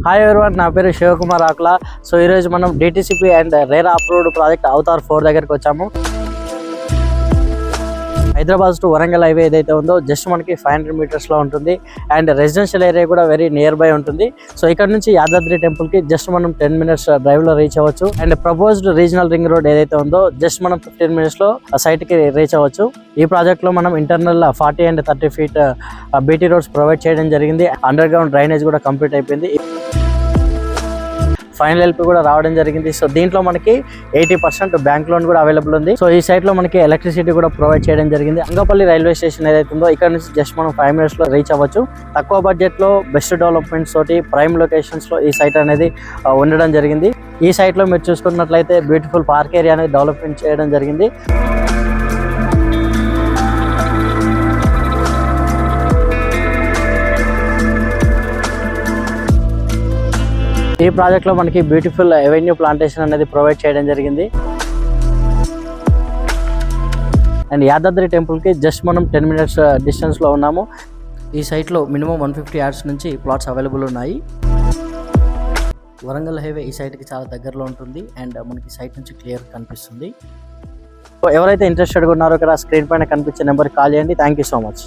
Hi everyone, నా పేరు శివకుమార్ ఆకుల. So ఈరోజు మనం DTCP and RERA approved project Avatar 4 దగ్గరికి వచ్చాము. హైదరాబాద్ టు వరంగల్ హైవే ఏదైతే ఉందో జస్ట్ మనకి 500 మీటర్స్లో ఉంటుంది. అండ్ రెసిడెన్షియల్ ఏరియా కూడా వెరీ నియర్ బై ఉంటుంది. సో ఇక్కడ నుంచి యాదాద్రి టెంపుల్కి జస్ట్ మనం 10 మినిట్స్ డ్రైవ్లో రీచ్ అవ్వచ్చు. And proposed regional ring road ఏదైతే ఉందో జస్ట్ మనం 15 మినిట్స్లో సైట్కి రీచ్ అవ్వచ్చు. ఈ ప్రాజెక్ట్లో మనం internal 40 and 30 feet BT roads provide చేయడం జరిగింది. అండర్ గ్రౌండ్ డ్రైనేజ్ కూడా కంప్లీట్ అయిపోయింది. ఫైనల్ ఎల్పీ కూడా రావడం జరిగింది. సో దీంట్లో మనకి 80% బ్యాంక్ లోన్ కూడా అవైలబుల్ ఉంది. సో ఈ సైట్ లో మనకి ఎలక్ట్రిసిటీ కూడా ప్రొవైడ్ చేయడం జరిగింది. అంగపల్లి రైల్వే స్టేషన్ ఏదైతే ఉందో ఇక్కడ నుంచి జస్ట్ మనం 5 మినిట్స్ లో రీచ్ అవ్వచ్చు. తక్కువ బడ్జెట్ లో బెస్ట్ డెవలప్మెంట్స్ తోటి ప్రైమ్ లొకేషన్స్ లో ఈ సైట్ అనేది ఉండడం జరిగింది. ఈ సైట్ లో మీరు చూసుకున్నట్లయితే బ్యూటిఫుల్ పార్క్ ఏరియా అనేది డెవలప్మెంట్ చేయడం జరిగింది. ఈ ప్రాజెక్ట్ లో మనకి బ్యూటిఫుల్ ఎవెన్యూ ప్లాంటేషన్ అనేది ప్రొవైడ్ చేయడం జరిగింది. అండ్ యాదాద్రి టెంపుల్ కి జస్ట్ మనం 10 మినిట్స్ డిస్టెన్స్ లో ఉన్నాము. ఈ సైట్ లో మినిమం 150 yards నుంచి ప్లాట్స్ అవైలబుల్ ఉన్నాయి. వరంగల్ హైవే ఈ సైట్ కి చాలా దగ్గరలో ఉంటుంది. అండ్ మనకి సైట్ నుంచి క్లియర్ కనిపిస్తుంది. ఎవరైతే ఇంట్రెస్టెడ్ ఉన్నారో ఇక్కడ స్క్రీన్ పైన కనిపించే నెంబర్కి కాల్ చేయండి. Thank you so much.